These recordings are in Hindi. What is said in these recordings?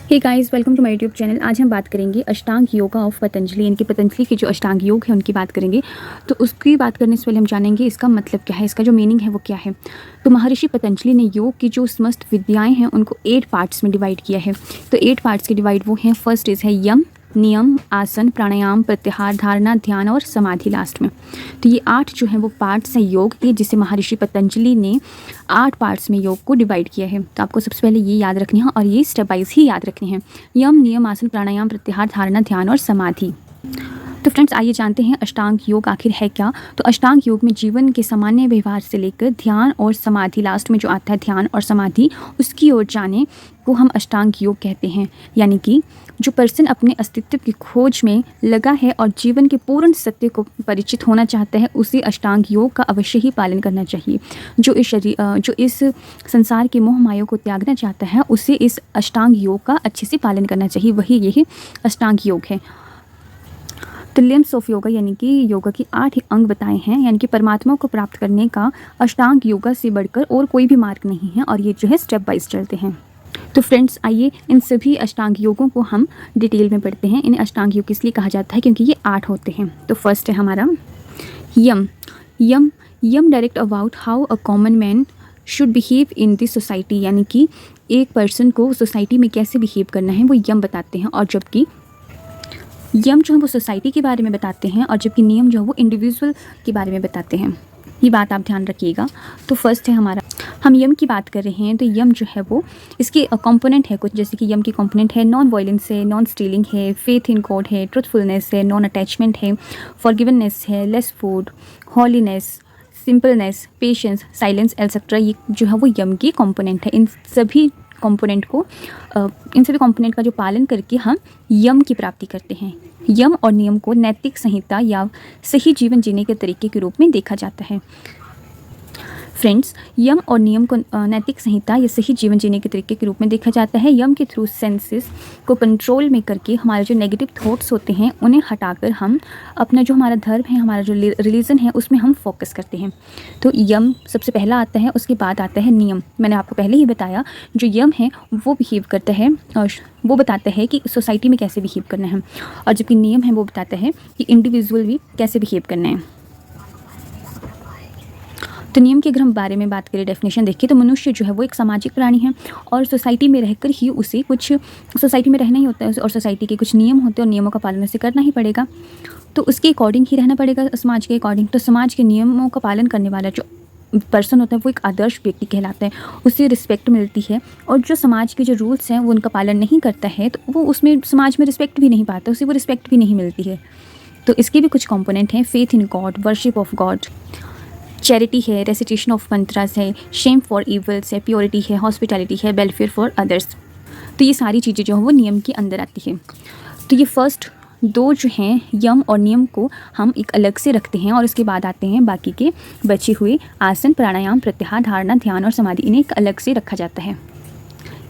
Hey guys, welcome to my YouTube channel. आज हम बात करेंगे अष्टांग योगा ऑफ पतंजलि, इनके पतंजलि के जो अष्टांग योग है उनकी बात करेंगे। तो उसकी बात करने से पहले हम जानेंगे इसका मतलब क्या है, इसका जो मीनिंग है वो क्या है। तो महर्षि पतंजलि ने योग की जो समस्त विद्याएं हैं उनको 8 पार्ट्स में डिवाइड किया है। तो 8 पार्ट्स के डिवाइड वो हैं, फर्स्ट इज है यम, नियम, आसन, प्राणायाम, प्रत्याहार, धारणा, ध्यान और समाधि लास्ट में। तो ये 8 जो है वो पार्ट्स हैं योग के, जिसे महर्षि पतंजलि ने 8 पार्ट्स में योग को डिवाइड किया है। तो आपको सबसे पहले ये याद रखने हैं और ये स्टेप वाइज ही याद रखने हैं। यम, नियम, आसन, प्राणायाम, प्रत्याहार, धारणा, ध्यान और समाधि। तो फ्रेंड्स, आइए जानते हैं अष्टांग योग आखिर है क्या। तो अष्टांग योग में जीवन के सामान्य व्यवहार से लेकर ध्यान और समाधि लास्ट में जो आता है, ध्यान और समाधि, उसकी ओर जाने को हम अष्टांग योग कहते हैं। यानी कि जो पर्सन अपने अस्तित्व की खोज में लगा है और जीवन के पूर्ण सत्य को परिचित होना चाहता है, उसे अष्टांग योग का अवश्य ही पालन करना चाहिए। जो इस संसार की मोह माया को त्यागना चाहता है, उसे इस अष्टांग योग का अच्छे से पालन करना चाहिए। वही यही अष्टांग योग है। तो लिम्स ऑफ योगा यानी कि योगा की 8 अंग बताए हैं, यानी कि परमात्मा को प्राप्त करने का अष्टांग योगा से बढ़कर और कोई भी मार्ग नहीं है, और ये जो है स्टेप बाय चलते हैं। तो फ्रेंड्स, आइए इन सभी अष्टांग योगों को हम डिटेल में पढ़ते हैं। इन्हें अष्टांग योग इसलिए कहा जाता है क्योंकि ये 8 होते हैं। तो फर्स्ट है हमारा yama. Yama yama direct about how a common man should behave in this society, यानी कि एक पर्सन को सोसाइटी में कैसे बिहेव करना है वो यम बताते हैं। और जबकि यम जो है वो सोसाइटी के बारे में बताते हैं, और जबकि नियम जो है वो इंडिविजुअल के बारे में बताते हैं। ये बात आप ध्यान रखिएगा। तो फर्स्ट है हमारा, हम यम की बात कर रहे हैं। तो यम जो है वो इसके कंपोनेंट है कुछ, जैसे कि यम की कंपोनेंट है नॉन वायलेंस है, नॉन स्टीलिंग है, फेथ इन गॉड है, ट्रुथफुलनेस है, नॉन अटैचमेंट है, फॉरगिवनेस है, less food, holiness, simpleness, patience, silence etcetera. ये जो है वो यम की कंपोनेंट है। इन सभी कंपोनेंट का जो पालन करके हम यम की प्राप्ति करते हैं। यम और नियम को नैतिक संहिता या सही जीवन जीने के तरीके के रूप में देखा जाता है। फ्रेंड्स, यम और नियम को नैतिक संहिता या सही जीवन जीने के तरीके के रूप में देखा जाता है। यम के थ्रू सेंसेस को कंट्रोल में करके हमारे जो नेगेटिव थॉट्स होते हैं उन्हें हटाकर हम अपना जो हमारा धर्म है, हमारा जो रिलीजन है, उसमें हम फोकस करते हैं। तो यम सबसे पहला आता है, उसके बाद आता है नियम। मैंने आपको पहले ही बताया, जो यम है वो बिहेव करता है और वो बताता है कि सोसाइटी में कैसे बिहेव करना है, और जबकि नियम है वो बताता है कि इंडिविजुअल भी कैसे बिहेव करना है। तो नियम के अगर हम बारे में बात करें, डेफिनेशन देखिए, तो मनुष्य जो है वो एक सामाजिक प्राणी है और सोसाइटी में रहकर ही उसे कुछ सोसाइटी में रहना ही होता है, और सोसाइटी के कुछ नियम होते हैं और नियमों का पालन उसे करना ही पड़ेगा। तो उसके अकॉर्डिंग ही रहना पड़ेगा, समाज के अकॉर्डिंग। तो समाज के नियमों का पालन करने वाला जो पर्सन होता है वो एक आदर्श व्यक्ति कहलाता है, उसे रिस्पेक्ट मिलती है। और जो समाज के जो रूल्स हैं वो उनका पालन नहीं करता है, तो वो उसमें समाज में रिस्पेक्ट भी नहीं पाता, उसे वो रिस्पेक्ट भी नहीं मिलती है। तो इसके भी कुछ कंपोनेंट हैं, faith in God, worship of God, charity है, रेसिटेशन ऑफ मंत्रास है, शेम फॉर इवल्स है, प्योरिटी है, हॉस्पिटैलिटी है, वेलफेयर फॉर अदर्स। तो ये सारी चीज़ें जो है वो नियम के अंदर आती है। तो ये फर्स्ट 2 जो हैं यम और नियम को हम एक अलग से रखते हैं, और उसके बाद आते हैं बाकी के बचे हुए आसन, प्राणायाम, प्रत्याहार, धारणा, ध्यान और समाधि। इन्हें एक अलग से रखा जाता है।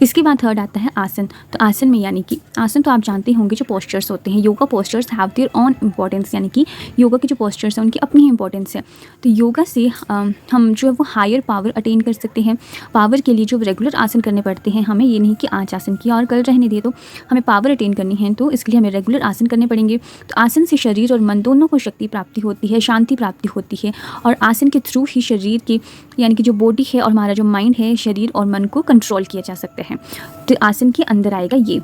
इसके बाद थर्ड आता है आसन। तो आसन में, यानी कि आसन तो आप जानते होंगे जो पोस्चर्स होते हैं, yoga postures have their on importance, यानी कि योगा के जो पोस्चर्स हैं उनकी अपनी ही इंपॉर्टेंस है। तो योगा से हम जो है वो हायर पावर अटेन कर सकते हैं। पावर के लिए जो रेगुलर आसन करने पड़ते हैं हमें, ये नहीं कि आज आसन किया और कल रहने दिए। तो हमें पावर अटेन करनी है, तो इसके लिए हमें रेगुलर आसन करने पड़ेंगे। तो आसन से शरीर और मन दोनों को शक्ति प्राप्ति होती है, शांति प्राप्ति होती है, और आसन के थ्रू ही शरीर की, यानी कि जो बॉडी है और हमारा जो माइंड है, शरीर और मन को कंट्रोल किया जा सकता है। तो आसन के अंदर आएगा ये।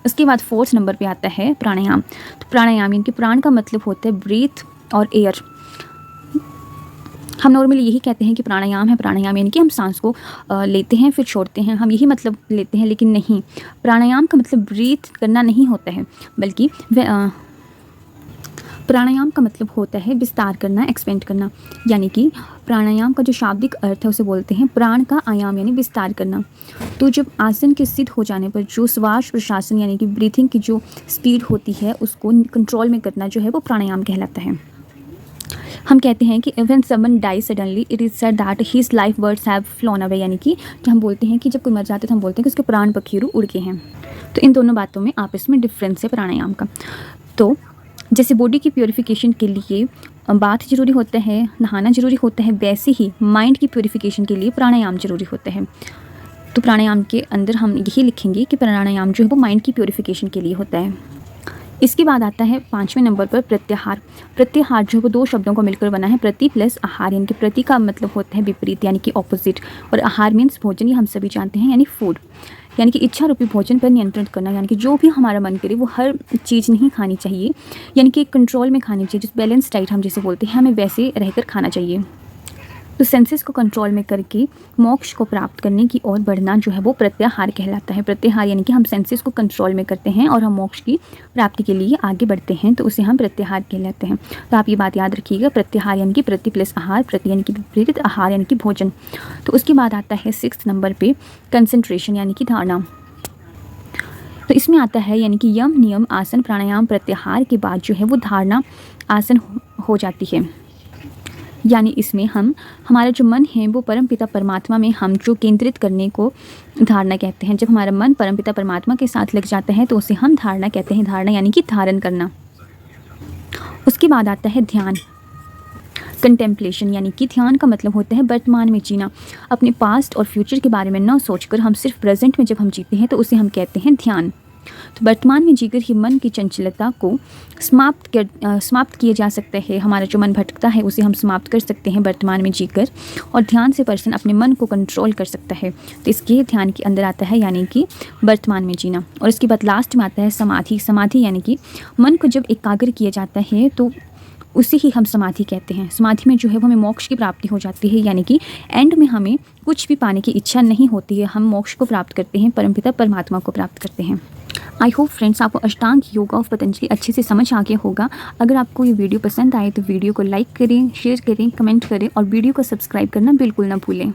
उसके बाद 4th नंबर पे आता है प्राणायाम। तो प्राणायाम यानी कि प्राण का मतलब होता है ब्रीथ और एयर। हम नॉर्मली यही कहते हैं कि प्राणायाम है, प्राणायाम यानी कि हम सांस को लेते हैं फिर छोड़ते हैं, हम यही मतलब लेते हैं, लेकिन नहीं, प्राणायाम का मतलब ब्रीथ करना नहीं होता है, बल्कि प्राणायाम का मतलब होता है विस्तार करना, एक्सपेंड करना। यानी कि प्राणायाम का जो शाब्दिक अर्थ है उसे बोलते हैं प्राण का आयाम, यानी विस्तार करना। तो जब आसन के सिद्ध हो जाने पर जो श्वास प्रश्वासन यानी कि ब्रीथिंग की जो स्पीड होती है उसको कंट्रोल में करना जो है वो प्राणायाम कहलाता है। हम कहते हैं कि when someone die suddenly it is said that his life birds have flown away, यानी कि हम बोलते हैं कि जब कोई मर जाता है तो हम बोलते हैं कि उसके प्राण पखेरु उड़ गए हैं। तो इन दोनों बातों में आपस में डिफरेंस है प्राणायाम का। तो जैसे बॉडी की प्योरिफिकेशन के लिए बाथ जरूरी होता है, नहाना जरूरी होता है, वैसे ही माइंड की प्योरिफिकेशन के लिए प्राणायाम जरूरी होता है। तो प्राणायाम के अंदर हम यही लिखेंगे कि प्राणायाम जो है वो माइंड की प्योरिफिकेशन के लिए होता है। इसके बाद आता है 5वें नंबर पर प्रत्याहार। प्रत्याहार जो है वो 2 शब्दों को मिलकर बना है, प्रति प्लस आहार, यानी कि प्रति का मतलब होता है विपरीत यानी कि ऑपोजिट, और आहार मीन्स भोजन, ये हम सभी जानते हैं, यानी फूड, यानी कि इच्छा रूपी भोजन पर नियंत्रण करना, यानी कि जो भी हमारा मन करे वो हर चीज़ नहीं खानी चाहिए, यानी कि एक कंट्रोल में खानी चाहिए, जिस बैलेंस डाइट हम जिसे बोलते हैं, हमें वैसे रहकर खाना चाहिए। तो सेंसेस को कंट्रोल में करके मोक्ष को प्राप्त करने की ओर बढ़ना जो है वो प्रत्याहार कहलाता है। प्रत्याहार यानी कि हम सेंसेस को कंट्रोल में करते हैं और हम मोक्ष की प्राप्ति के लिए आगे बढ़ते हैं, तो उसे हम प्रत्याहार कहलाते हैं। तो आप ये बात याद रखिएगा, प्रत्याहार यानी कि प्रति प्लस आहार, प्रति यानी कि विपरीत, आहार यानी कि भोजन। तो उसके बाद आता है 6 नंबर पे कंसंट्रेशन यानी कि धारणा। तो इसमें आता है यानी कि यम, नियम, आसन, प्राणायाम, प्रत्याहार के बाद जो है वो धारणा आसन हो जाती है। यानी इसमें हम हमारा जो मन है वो परमपिता परमात्मा में हम जो केंद्रित करने को धारणा कहते हैं। जब हमारा मन परमपिता परमात्मा के साथ लग जाता है तो उसे हम धारणा कहते हैं। धारणा यानी कि धारण करना। उसके बाद आता है ध्यान, कंटेम्पलेशन, यानी कि ध्यान का मतलब होता है वर्तमान में जीना। अपने पास्ट और फ्यूचर के बारे में न सोचकर हम सिर्फ प्रेजेंट में जब हम जीते हैं तो उसे हम कहते हैं ध्यान। तो वर्तमान में जीकर ही मन की चंचलता को समाप्त किया जा सकता है। हमारा जो मन भटकता है उसे हम समाप्त कर सकते हैं वर्तमान में जीकर, और ध्यान से पर्सन अपने मन को कंट्रोल कर सकता है। तो इसके ध्यान के अंदर आता है यानी कि वर्तमान में जीना। और इसके बाद लास्ट में आता है समाधि। समाधि यानी कि मन को जब एकाग्र किया जाता है तो उसे ही हम समाधि कहते हैं। समाधि में जो है वो हमें मोक्ष की प्राप्ति हो जाती है, यानी कि एंड में हमें कुछ भी पाने की इच्छा नहीं होती है, हम मोक्ष को प्राप्त करते हैं, परमपिता परमात्मा को प्राप्त करते हैं। आई होप फ्रेंड्स आपको अष्टांग योगा ऑफ पतंजलि अच्छे से समझ आ गया होगा। अगर आपको ये वीडियो पसंद आए तो वीडियो को लाइक करें, शेयर करें, कमेंट करें और वीडियो को सब्सक्राइब करना बिल्कुल ना भूलें।